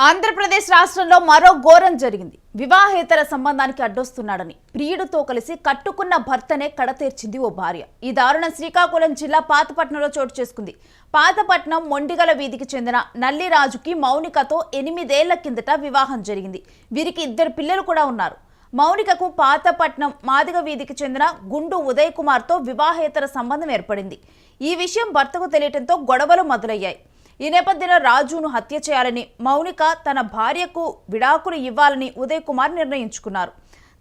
ఆంధ్రప్రదేశ్ రాష్ట్రంలో మరో ఘోరం జరిగింది. వివాహేతర సంబంధానికి అడ్డొస్తున్నాడని ప్రియుడితో కలిసి కట్టుకున్న భర్తనే కడతీర్చింది ఓ భార్య. ఈ దారుణం శ్రీకాకుళం జిల్లా పాతపట్నంలో చోటు చేసుకుంది. పాతపట్నం మొండిగల వీధికి చెందిన నల్లిరాజుకి మౌనికతో 8 ఏళ్ల కిందట వివాహం జరిగింది. వీరికి 2 పిల్లలు కూడా ఉన్నారు. మౌనికకు పాతపట్నం మాదిగ వీధికి చెందిన గుండు ఉదయ్ కుమార్తో వివాహేతర సంబంధం ఏర్పడింది. ఈ విషయం భర్తకు తెలియటంతో గొడవలు మొదలయ్యాయి. ఈ నేపథ్యంలో రాజును హత్య చేయాలని మౌనిక తన భార్యకు విడాకులు ఇవ్వాలని ఉదయ్ కుమార్ నిర్ణయించుకున్నారు.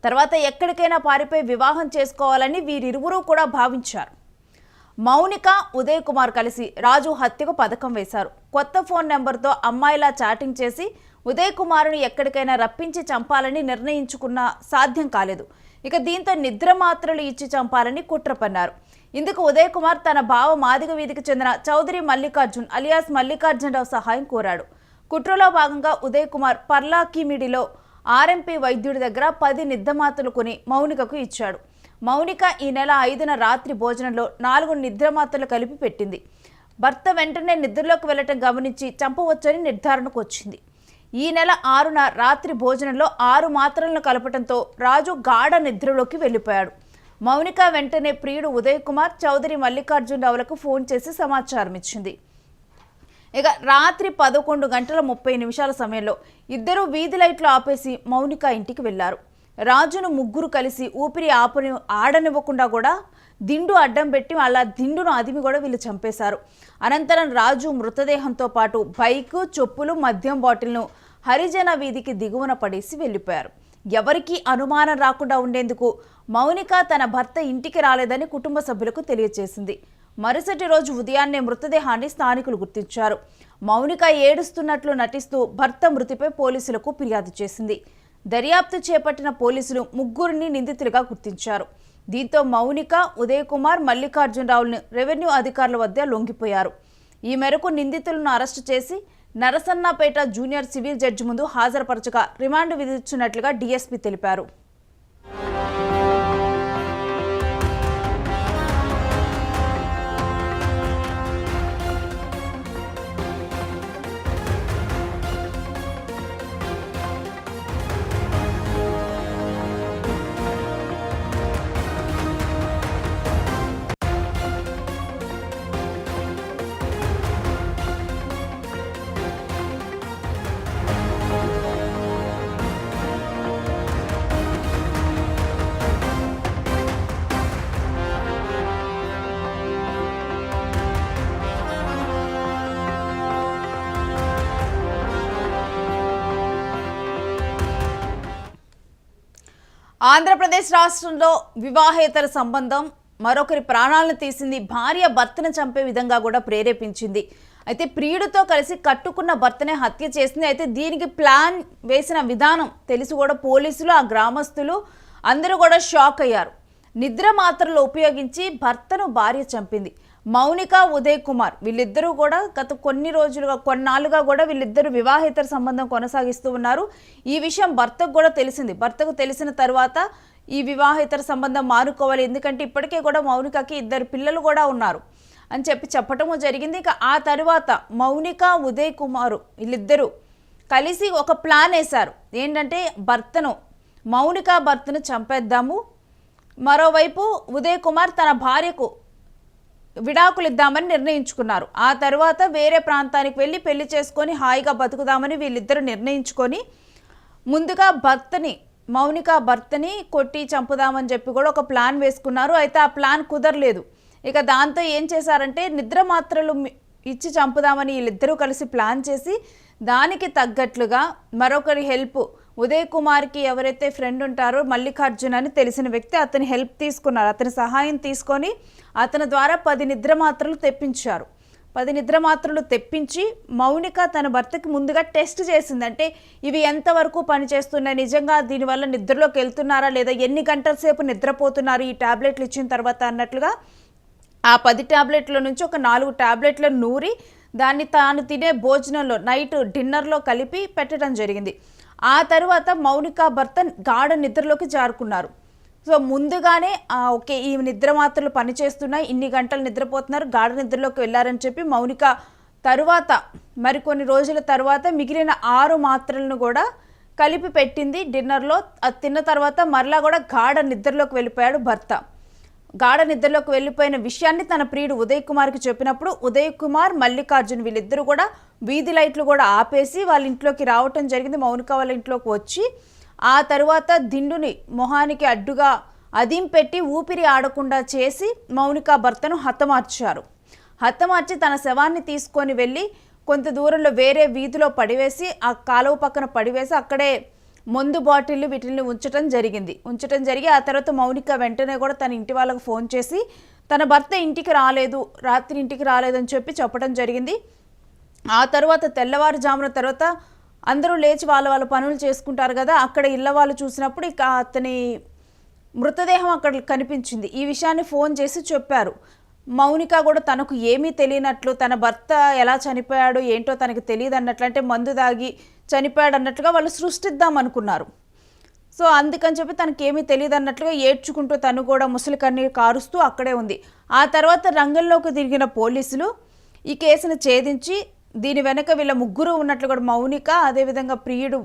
తర్వాత ఎక్కడికైనా పారిపోయి వివాహం చేసుకోవాలని వీరిరువురూ కూడా భావించారు. మౌనిక ఉదయ్ కుమార్ కలిసి రాజు హత్యకు పథకం వేశారు. కొత్త ఫోన్ నెంబర్తో అమ్మాయిలా చాటింగ్ చేసి ఉదయ్ కుమార్ను ఎక్కడికైనా రప్పించి చంపాలని నిర్ణయించుకున్నా సాధ్యం కాలేదు. ఇక దీంతో నిద్ర మాత్రలు ఇచ్చి చంపాలని కుట్ర పన్నారు. ఇందుకు ఉదయ్ కుమార్ తన బావ మాదిగ వీధికి చెందిన చౌదరి మల్లికార్జున్ అలియాస్ మల్లికార్జునరావు సహాయం కోరాడు. కుట్రలో భాగంగా ఉదయ్ కుమార్ పర్లాకిమిడిలో ఆర్ఎంపీ వైద్యుడి దగ్గర 10 నిద్రమాత్రలు కొని మౌనికకు ఇచ్చాడు. మౌనిక ఈ నెల 5న రాత్రి భోజనంలో 4 నిద్రమాత్రలు కలిపి పెట్టింది. భర్త వెంటనే నిద్రలోకి వెళ్లటం గమనించి చంపవచ్చని నిర్ధారణకు వచ్చింది. ఈ నెల 6న రాత్రి భోజనంలో 6 మాత్రలను కలపడంతో రాజు గాఢ నిద్రలోకి వెళ్లిపోయాడు. మౌనిక వెంటనే ప్రియుడు ఉదయ్ కుమార్ చౌదరి మల్లికార్జునరావులకు ఫోన్ చేసి సమాచారం ఇచ్చింది. ఇక రాత్రి 11:30 సమయంలో ఇద్దరు వీధి లైట్లు ఆపేసి మౌనిక ఇంటికి వెళ్లారు. రాజును ముగ్గురు కలిసి ఊపిరి ఆడనివ్వకుండా కూడా దిండు అడ్డం పెట్టి అలా దిండును అదిమి కూడా వీళ్ళు చంపేశారు. అనంతరం రాజు మృతదేహంతో పాటు బైకు, చెప్పులు, మద్యం బాటిల్ను హరిజన వీధికి దిగువన పడేసి వెళ్లిపోయారు. ఎవరికీ అనుమానం రాకుండా ఉండేందుకు మౌనిక తన భర్త ఇంటికి రాలేదని కుటుంబ సభ్యులకు తెలియజేసింది. మరుసటి రోజు ఉదయాన్నే మృతదేహాన్ని స్థానికులు గుర్తించారు. మౌనిక ఏడుస్తున్నట్లు నటిస్తూ భర్త మృతిపై పోలీసులకు ఫిర్యాదు చేసింది. దర్యాప్తు చేపట్టిన పోలీసులు ముగ్గురిని నిందితులుగా గుర్తించారు. దీంతో మౌనిక, ఉదయ్ కుమార్, మల్లికార్జునరావులను రెవెన్యూ అధికారుల వద్ద లొంగిపోయారు. ఈ మేరకు నిందితులను అరెస్టు చేసి నరసన్నపేట జూనియర్ సివిల్ జడ్జి ముందు హాజరుపరచగా రిమాండ్ విధించినట్లుగా డీఎస్పీ తెలిపారు. ఆంధ్రప్రదేశ్ రాష్ట్రంలో వివాహేతర సంబంధం మరొకరి ప్రాణాలను తీసింది. భార్య భర్తను చంపే విధంగా కూడా ప్రేరేపించింది. అయితే ప్రియుడితో కలిసి కట్టుకున్న భర్తనే హత్య చేసింది. అయితే దీనికి ప్లాన్ వేసిన విధానం తెలిసి కూడా పోలీసులు, ఆ గ్రామస్తులు అందరూ కూడా షాక్ అయ్యారు. నిద్ర మాత్రలు ఉపయోగించి భర్తను భార్య చంపింది. మౌనిక, ఉదయ్ కుమార్ వీళ్ళిద్దరూ కూడా గత కొన్నాళ్ళుగా కూడా వీళ్ళిద్దరూ వివాహేతర సంబంధం కొనసాగిస్తూ ఉన్నారు. ఈ విషయం భర్తకు కూడా తెలిసింది. భర్తకు తెలిసిన తర్వాత ఈ వివాహేతర సంబంధం మానుకోవాలి, ఎందుకంటే ఇప్పటికే కూడా మౌనికకి 2 పిల్లలు కూడా ఉన్నారు అని చెప్పటము జరిగింది. ఇక ఆ తర్వాత మౌనిక, ఉదయ్ కుమార్ వీళ్ళిద్దరూ కలిసి ఒక ప్లాన్ వేశారు. ఏంటంటే మౌనిక భర్తను చంపేద్దాము, మరోవైపు ఉదయ్ కుమార్ తన భార్యకు విడాకులు ఇద్దామని నిర్ణయించుకున్నారు. ఆ తర్వాత వేరే ప్రాంతానికి వెళ్ళి పెళ్లి చేసుకొని హాయిగా బతుకుదామని వీళ్ళిద్దరూ నిర్ణయించుకొని ముందుగా మౌనిక భర్తని కొట్టి చంపుదామని చెప్పి కూడా ఒక ప్లాన్ వేసుకున్నారు. అయితే ఆ ప్లాన్ కుదరలేదు. ఇక దాంతో ఏం చేశారంటే నిద్ర మాత్రలు ఇచ్చి చంపుదామని వీళ్ళిద్దరూ కలిసి ప్లాన్ చేసి దానికి తగ్గట్లుగా మరొకరి హెల్ప్, ఉదయ్ కుమార్కి ఎవరైతే ఫ్రెండ్ ఉంటారో మల్లికార్జున్ అని తెలిసిన వ్యక్తి, అతని హెల్ప్ తీసుకున్నారు. అతని సహాయం తీసుకొని అతని ద్వారా 10 నిద్ర మాత్రలు తెప్పించారు. 10 నిద్ర మాత్రలు తెప్పించి మౌనిక తన భర్తకి ముందుగా టెస్ట్ చేసింది. అంటే ఇవి ఎంతవరకు పనిచేస్తున్నాయి, నిజంగా దీనివల్ల నిద్రలోకి వెళ్తున్నారా లేదా, ఎన్ని గంటల సేపు నిద్రపోతున్నారు ఈ టాబ్లెట్లు ఇచ్చిన తర్వాత అన్నట్లుగా ఆ 10 టాబ్లెట్ల నుంచి ఒక 4 టాబ్లెట్లను నూరి దాన్ని తాను తినే భోజనంలో నైట్ డిన్నర్లో కలిపి పెట్టడం జరిగింది. ఆ తర్వాత మౌనిక భర్త గాఢ నిద్రలోకి జారుకున్నారు. సో ముందుగానే ఓకే ఈ నిద్ర మాత్రలు పనిచేస్తున్నాయి, ఇన్ని గంటలు నిద్రపోతున్నారు, గాఢ నిద్రలోకి వెళ్ళారని చెప్పి మౌనిక తరువాత మరికొన్ని రోజుల తర్వాత మిగిలిన 6 మాత్రలను కూడా కలిపి పెట్టింది డిన్నర్లో. అది తిన్న తర్వాత మరలా కూడా గాఢ నిద్రలోకి వెళ్ళిపోయాడు భర్త. గాఢ నిద్రలోకి వెళ్ళిపోయిన విషయాన్ని తన ప్రియుడు ఉదయ్ కుమార్కి చెప్పినప్పుడు ఉదయ్ కుమార్, మల్లికార్జున్ వీళ్ళిద్దరూ కూడా వీధి లైట్లు కూడా ఆపేసి వాళ్ళ ఇంట్లోకి రావటం జరిగింది. మౌనిక వాళ్ళ ఇంట్లోకి వచ్చి ఆ తర్వాత దిండుని మొహానికి అడ్డుగా అదిం పెట్టి ఊపిరి ఆడకుండా చేసి మౌనిక భర్తను హతమార్చారు. హతమార్చి తన శవాన్ని తీసుకొని వెళ్ళి కొంత దూరంలో వేరే వీధిలో పడివేసి ఆ కాలువ పక్కన పడివేసి అక్కడే మందు బాటిళ్ళు వీటిని ఉంచడం జరిగి ఆ తర్వాత మౌనిక వెంటనే కూడా తన ఇంటి వాళ్ళకు ఫోన్ చేసి తన భర్త ఇంటికి రాలేదు, రాత్రి ఇంటికి రాలేదని చెప్పడం జరిగింది. ఆ తర్వాత తెల్లవారుజామున తర్వాత అందరూ లేచి వాళ్ళ పనులు చేసుకుంటారు కదా, అక్కడ ఇళ్ళ వాళ్ళు చూసినప్పుడు ఇక అతని మృతదేహం అక్కడ కనిపించింది. ఈ విషయాన్ని ఫోన్ చేసి చెప్పారు. మౌనిక కూడా తనకు ఏమీ తెలియనట్లు, తన భర్త ఎలా చనిపోయాడు ఏంటో తనకు తెలియదు అన్నట్లు, అంటే మందు దాగి చనిపోయాడు అన్నట్లుగా వాళ్ళు సృష్టిద్దాం అనుకున్నారు. సో అందుకని చెప్పి తనకేమీ తెలియదు అన్నట్లుగా ఏడ్చుకుంటూ తను కూడా ముసలి కన్నీరు కారుస్తూ అక్కడే ఉంది. ఆ తర్వాత రంగంలోకి దిగిన పోలీసులు ఈ కేసును ఛేదించి దీని వెనక వీళ్ళ ముగ్గురు ఉన్నట్లు కూడా మౌనిక, అదేవిధంగా ప్రియుడు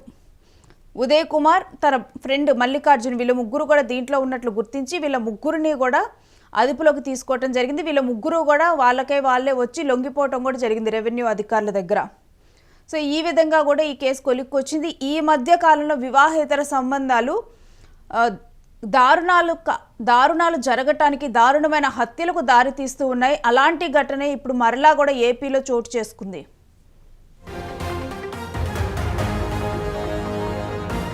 ఉదయ్ కుమార్, తన ఫ్రెండ్ మల్లికార్జున్ వీళ్ళ ముగ్గురు కూడా దీంట్లో ఉన్నట్లు గుర్తించి వీళ్ళ ముగ్గురిని కూడా అదుపులోకి తీసుకోవటం జరిగింది. వీళ్ళ ముగ్గురు కూడా వాళ్ళే వచ్చి లొంగిపోవటం కూడా జరిగింది రెవెన్యూ అధికారుల దగ్గర. సో ఈ విధంగా కూడా ఈ కేసు కొలిక్కొచ్చింది. ఈ మధ్య కాలంలో వివాహేతర సంబంధాలు దారుణాలు జరగటానికి, దారుణమైన హత్యలకు దారితీస్తూ ఉన్నాయి. అలాంటి ఘటనే ఇప్పుడు మరలా కూడా ఏపీలో చోటు చేసుకుంది.